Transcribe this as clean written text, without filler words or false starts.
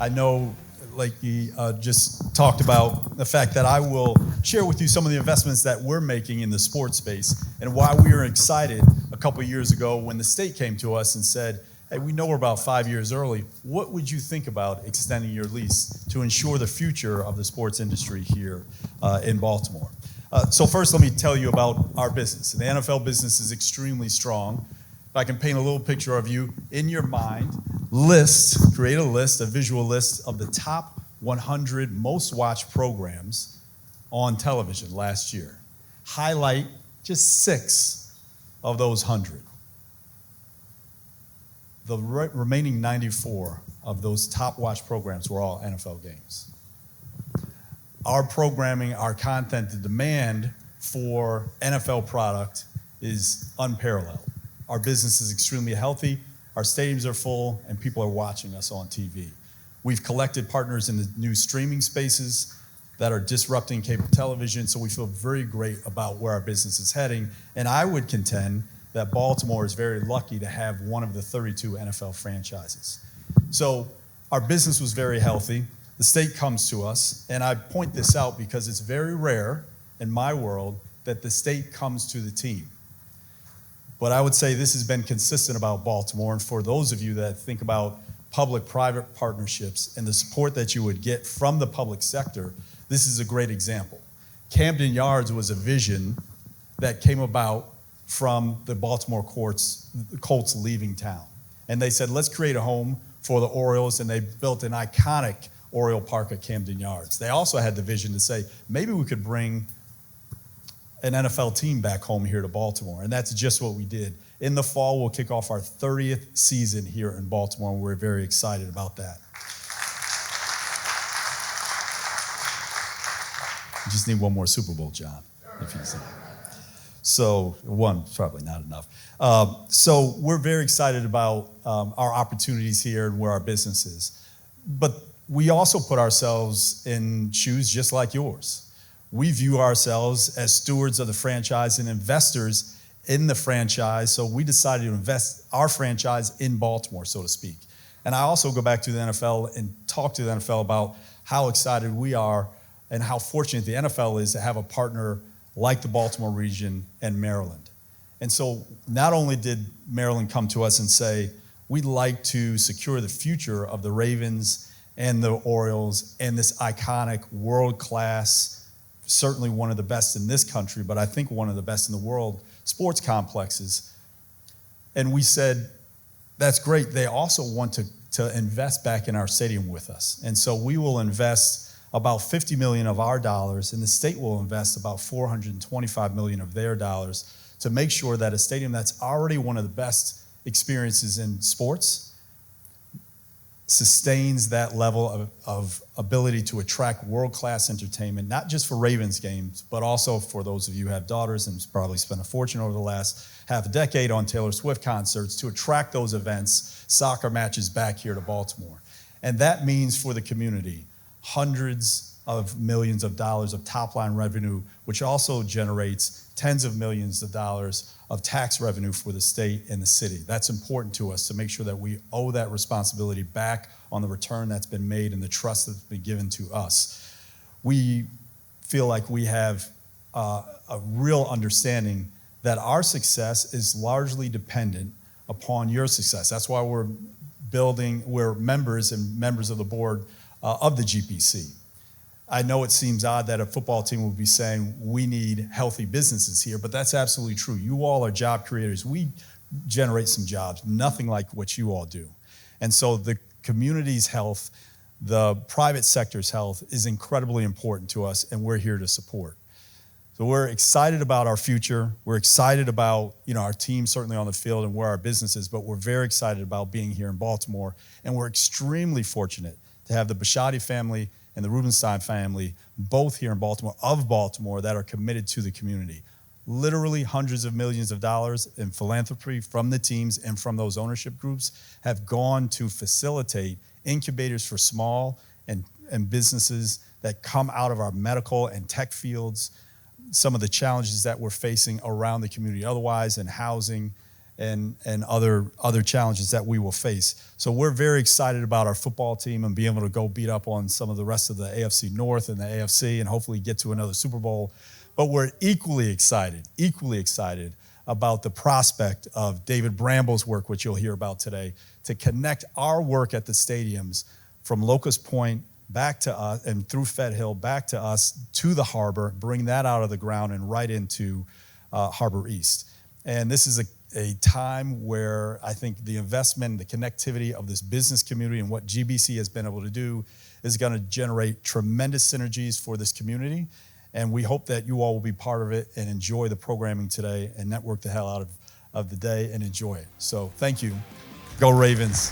I know, like you just talked about, the fact that I will share with you some of the investments that we're making in the sports space and why we were excited a couple of years ago when the state came to us and said, hey, we know we're about 5 years early. What would you think about extending your lease to ensure the future of the sports industry here in Baltimore? So first, let me tell you about our business. The NFL business is extremely strong. If I can paint a little picture of you in your mind, create a visual list of the top 100 most watched programs on television last year. Highlight just 6 of those 100. The remaining 94 of those top watched programs were all NFL games. Our programming, our content, the demand for NFL product is unparalleled. Our business is extremely healthy, our stadiums are full, and people are watching us on TV. We've collected partners in the new streaming spaces that are disrupting cable television, so we feel very great about where our business is heading. And I would contend that Baltimore is very lucky to have one of the 32 NFL franchises. So our business was very healthy. The state comes to us, and I point this out because it's very rare in my world that the state comes to the team. But I would say this has been consistent about Baltimore, and for those of you that think about public-private partnerships and the support that you would get from the public sector, this is a great example. Camden Yards was a vision that came about from the Baltimore Colts leaving town. And they said, let's create a home for the Orioles, and they built an iconic Oriole Park at Camden Yards. They also had the vision to say, maybe we could bring an NFL team back home here to Baltimore, and that's just what we did. In the fall, we'll kick off our 30th season here in Baltimore, and we're very excited about that. You just need one more Super Bowl, John, if you say. So one's probably not enough. So we're very excited about our opportunities here and where our business is. But we also put ourselves in shoes just like yours. We view ourselves as stewards of the franchise and investors in the franchise, so we decided to invest our franchise in Baltimore, so to speak. And I also go back to the NFL and talk to the NFL about how excited we are and how fortunate the NFL is to have a partner like the Baltimore Region and Maryland. And so not only did Maryland come to us and say, we'd like to secure the future of the Ravens and the Orioles and this iconic world-class, certainly one of the best in this country, but I think one of the best in the world, sports complexes. And we said, that's great. They also want to invest back in our stadium with us. And so we will invest about $50 million of our dollars, and the state will invest about $425 million of their dollars to make sure that a stadium that's already one of the best experiences in sports sustains that level of ability to attract world-class entertainment, not just for Ravens games, but also for those of you who have daughters and probably spent a fortune over the last half a decade on Taylor Swift concerts to attract those events, soccer matches back here to Baltimore. And that means for the community, hundreds of millions of dollars of top-line revenue, which also generates tens of millions of dollars of tax revenue for the state and the city. That's important to us to make sure that we owe that responsibility back on the return that's been made and the trust that's been given to us. We feel like we have a real understanding that our success is largely dependent upon your success. That's why we're members and members of the board of the GPC. I know it seems odd that a football team would be saying we need healthy businesses here, but that's absolutely true. You all are job creators. We generate some jobs, nothing like what you all do. And so the community's health, the private sector's health is incredibly important to us, and we're here to support. So we're excited about our future. We're excited about, our team certainly on the field and where our business is, but we're very excited about being here in Baltimore, and we're extremely fortunate to have the Bisciotti family and the Rubenstein family, both here in Baltimore, that are committed to the community. Literally hundreds of millions of dollars in philanthropy from the teams and from those ownership groups have gone to facilitate incubators for small and businesses that come out of our medical and tech fields, some of the challenges that we're facing around the community otherwise in housing and other challenges that we will face. So we're very excited about our football team and being able to go beat up on some of the rest of the AFC North and the AFC and hopefully get to another Super Bowl. But we're equally excited about the prospect of David Bramble's work, which you'll hear about today, to connect our work at the stadiums from Locust Point back to us and through Fed Hill back to us to the harbor, bring that out of the ground and right into Harbor East. And this is a time where I think the investment, the connectivity of this business community and what GBC has been able to do is going to generate tremendous synergies for this community. And we hope that you all will be part of it and enjoy the programming today and network the hell out of the day and enjoy it. So thank you. Go Ravens.